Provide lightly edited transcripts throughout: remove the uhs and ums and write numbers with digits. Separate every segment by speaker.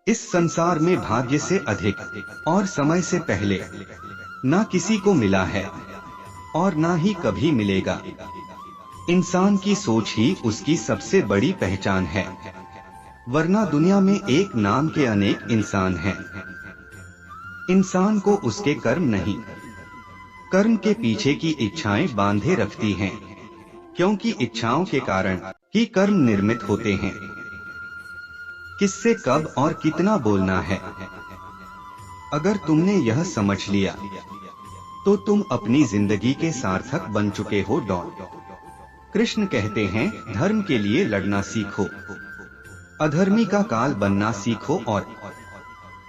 Speaker 1: इस संसार में भाग्य से अधिक और समय से पहले ना किसी को मिला है और ना ही कभी मिलेगा। इंसान की सोच ही उसकी सबसे बड़ी पहचान है, वरना दुनिया में एक नाम के अनेक इंसान हैं। इंसान को उसके कर्म नहीं, कर्म के पीछे की इच्छाएं बांधे रखती हैं, क्योंकि इच्छाओं के कारण ही कर्म निर्मित होते हैं। किससे कब और कितना बोलना है, अगर तुमने यह समझ लिया तो तुम अपनी जिंदगी के सार्थक बन चुके हो। कृष्ण कहते हैं, धर्म के लिए लड़ना सीखो, अधर्मी का काल बनना सीखो और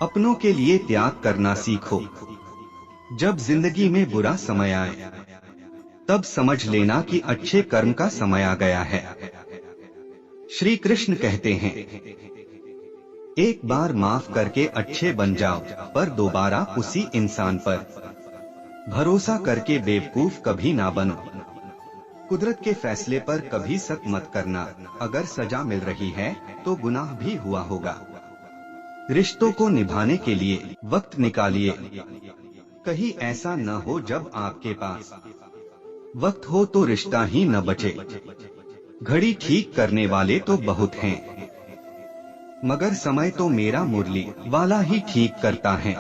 Speaker 1: अपनों के लिए त्याग करना सीखो। जब जिंदगी में बुरा समय आए तब समझ लेना कि अच्छे कर्म का समय आ गया है। श्री कृष्ण कहते हैं, एक बार माफ करके अच्छे बन जाओ, पर दोबारा उसी इंसान पर भरोसा करके बेवकूफ कभी ना बनो। कुदरत के फैसले पर कभी शक मत करना, अगर सजा मिल रही है तो गुनाह भी हुआ होगा। रिश्तों को निभाने के लिए वक्त निकालिए, कहीं ऐसा न हो जब आपके पास वक्त हो तो रिश्ता ही न बचे। घड़ी ठीक करने वाले तो बहुत हैं, मगर समय तो मेरा मुरली वाला ही ठीक करता है।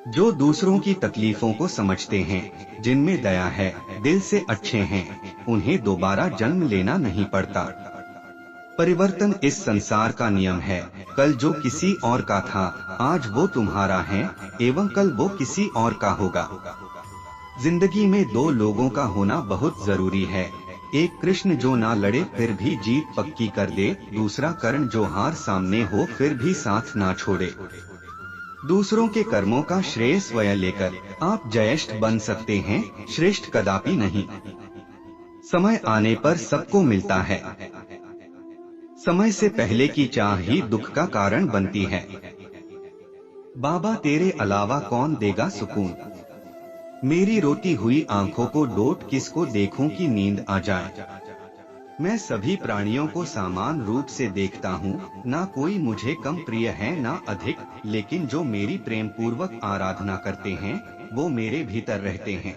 Speaker 1: जो दूसरों की तकलीफों को समझते हैं, जिनमें दया है, दिल से अच्छे हैं, उन्हें दोबारा जन्म लेना नहीं पड़ता। परिवर्तन इस संसार का नियम है। कल जो किसी और का था, आज वो तुम्हारा है एवं कल वो किसी और का होगा। जिंदगी में दो लोगों का होना बहुत जरूरी है। एक कृष्ण जो ना लड़े फिर भी जीत पक्की कर दे, दूसरा कर्ण जो हार सामने हो फिर भी साथ ना छोड़े। दूसरों के कर्मों का श्रेय स्वयं लेकर आप जयेष्ठ बन सकते हैं, श्रेष्ठ कदापि नहीं। समय आने पर सबको मिलता है, समय से पहले की चाह ही दुख का कारण बनती है। बाबा तेरे अलावा कौन देगा सुकून, मेरी रोती हुई आंखों को डोट किसको देखूं कि नींद आ जाए। मैं सभी प्राणियों को समान रूप से देखता हूँ, ना कोई मुझे कम प्रिय है ना अधिक, लेकिन जो मेरी प्रेम पूर्वक आराधना करते हैं वो मेरे भीतर रहते हैं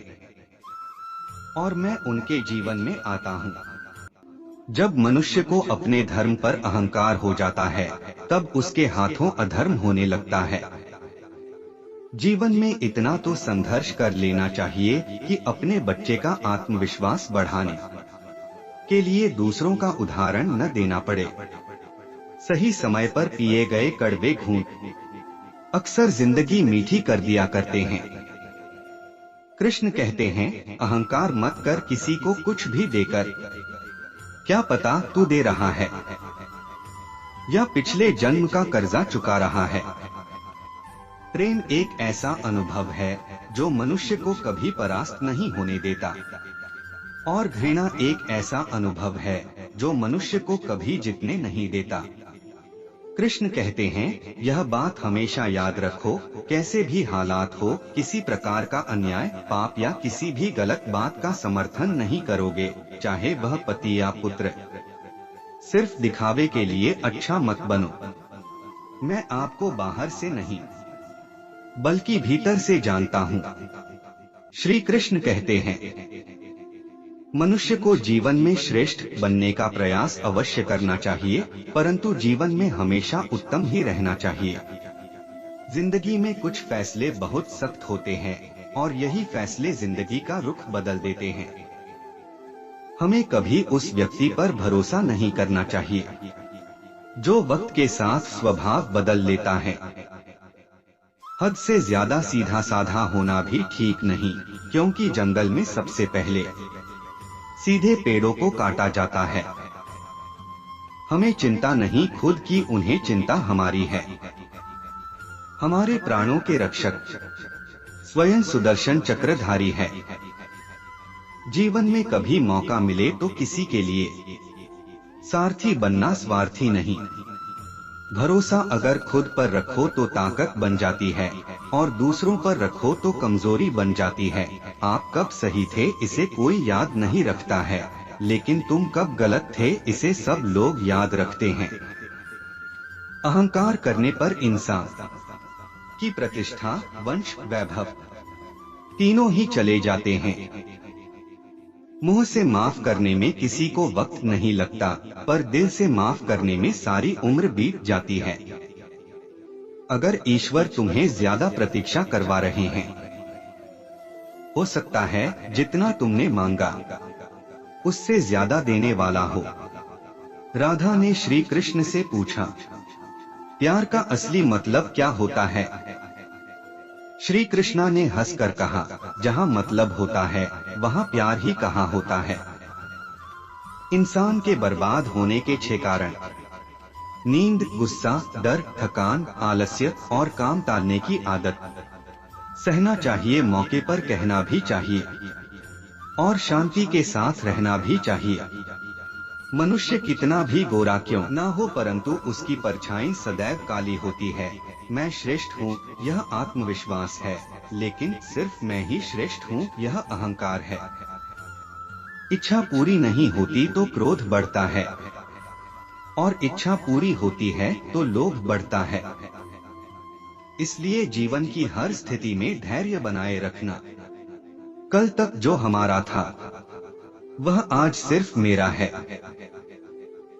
Speaker 1: और मैं उनके जीवन में आता हूँ। जब मनुष्य को अपने धर्म पर अहंकार हो जाता है तब उसके हाथों अधर्म होने लगता है। जीवन में इतना तो संघर्ष कर लेना चाहिए कि अपने बच्चे का आत्मविश्वास बढ़ाने के लिए दूसरों का उदाहरण न देना पड़े। सही समय पर पिए गए कड़वे घूंट अक्सर जिंदगी मीठी कर दिया करते हैं। कृष्ण कहते हैं, अहंकार मत कर किसी को कुछ भी देकर, क्या पता तू दे रहा है या पिछले जन्म का कर्जा चुका रहा है। प्रेम एक ऐसा अनुभव है जो मनुष्य को कभी परास्त नहीं होने देता, और घृणा एक ऐसा अनुभव है जो मनुष्य को कभी जीतने नहीं देता। कृष्ण कहते हैं, यह बात हमेशा याद रखो, कैसे भी हालात हो, किसी प्रकार का अन्याय, पाप या किसी भी गलत बात का समर्थन नहीं करोगे, चाहे वह पति या पुत्र। सिर्फ दिखावे के लिए अच्छा मत बनो। मैं आपको बाहर से नहीं बल्कि भीतर से जानता हूँ। श्री कृष्ण कहते हैं, मनुष्य को जीवन में श्रेष्ठ बनने का प्रयास अवश्य करना चाहिए, परंतु जीवन में हमेशा उत्तम ही रहना चाहिए। जिंदगी में कुछ फैसले बहुत सख्त होते हैं और यही फैसले जिंदगी का रुख बदल देते हैं। हमें कभी उस व्यक्ति पर भरोसा नहीं करना चाहिए जो वक्त के साथ स्वभाव बदल लेता है। हद से ज्यादा सीधा साधा होना भी ठीक नहीं, क्योंकि जंगल में सबसे पहले सीधे पेड़ों को काटा जाता है। हमें चिंता नहीं खुद की, उन्हें चिंता हमारी है। हमारे प्राणों के रक्षक स्वयं सुदर्शन चक्रधारी है। जीवन में कभी मौका मिले तो किसी के लिए सारथी बनना स्वार्थी नहीं। भरोसा अगर खुद पर रखो तो ताकत बन जाती है और दूसरों पर रखो तो कमजोरी बन जाती है। आप कब सही थे इसे कोई याद नहीं रखता है, लेकिन तुम कब गलत थे इसे सब लोग याद रखते हैं। अहंकार करने पर इंसान की प्रतिष्ठा, वंश, वैभव तीनों ही चले जाते हैं। मुंह से माफ करने में किसी को वक्त नहीं लगता, पर दिल से माफ करने में सारी उम्र बीत जाती है। अगर ईश्वर तुम्हें ज्यादा प्रतीक्षा करवा रहे हैं, हो सकता है जितना तुमने मांगा उससे ज्यादा देने वाला हो। राधा ने श्री कृष्ण से पूछा, प्यार का असली मतलब क्या होता है? श्री कृष्णा ने हंसकर कहा, जहाँ मतलब होता है वहाँ प्यार ही कहाँ होता है। इंसान के बर्बाद होने के 6 कारण: नींद, गुस्सा, डर, थकान, आलस्य और काम टालने की आदत। सहना चाहिए, मौके पर कहना भी चाहिए और शांति के साथ रहना भी चाहिए। मनुष्य कितना भी गोरा क्यों ना हो, परंतु उसकी परछाई सदैव काली होती है। मैं श्रेष्ठ हूँ, यह आत्मविश्वास है, लेकिन सिर्फ मैं ही श्रेष्ठ हूँ, यह अहंकार है। इच्छा पूरी नहीं होती तो क्रोध बढ़ता है, और इच्छा पूरी होती है तो लोभ बढ़ता है। इसलिए जीवन की हर स्थिति में धैर्य बनाए रखना। कल तक जो हमारा था वह आज सिर्फ मेरा है।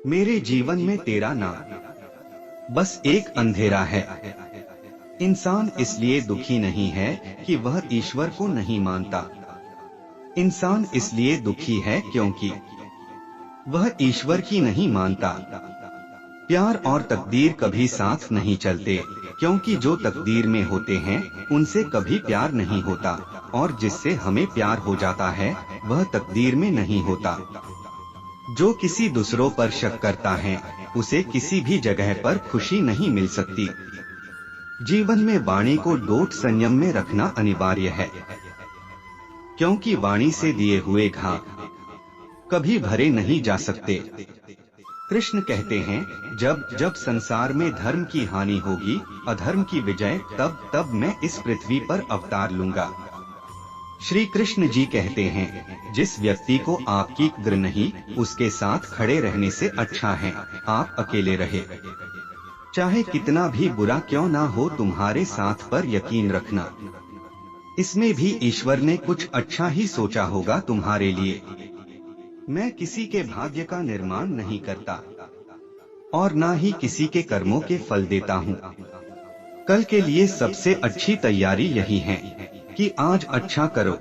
Speaker 1: मेरे जीवन में तेरा नाम बस एक अंधेरा है। इंसान इसलिए दुखी नहीं है कि वह ईश्वर को नहीं मानता। इंसान इसलिए दुखी है क्योंकि वह ईश्वर की नहीं मानता। प्यार और तकदीर कभी साथ नहीं चलते, क्योंकि जो तकदीर में होते हैं उनसे कभी प्यार नहीं होता, और जिससे हमें प्यार हो जाता है वह तकदीर में नहीं होता। जो किसी दूसरों पर शक करता है उसे किसी भी जगह पर खुशी नहीं मिल सकती। जीवन में वाणी को डोट संयम में रखना अनिवार्य है, क्योंकि वाणी से दिए हुए घाव कभी भरे नहीं जा सकते। कृष्ण कहते हैं, जब जब संसार में धर्म की हानि होगी, अधर्म की विजय, तब तब मैं इस पृथ्वी पर अवतार लूंगा। श्री कृष्ण जी कहते हैं, जिस व्यक्ति को आपकी कद्र नहीं, उसके साथ खड़े रहने से अच्छा है आप अकेले रहे। चाहे कितना भी बुरा क्यों ना हो, तुम्हारे साथ पर यकीन रखना। इसमें भी ईश्वर ने कुछ अच्छा ही सोचा होगा तुम्हारे लिए। मैं किसी के भाग्य का निर्माण नहीं करता और ना ही किसी के कर्मों के फल देता हूँ। कल के लिए सबसे अच्छी तैयारी यही है कि आज अच्छा करो।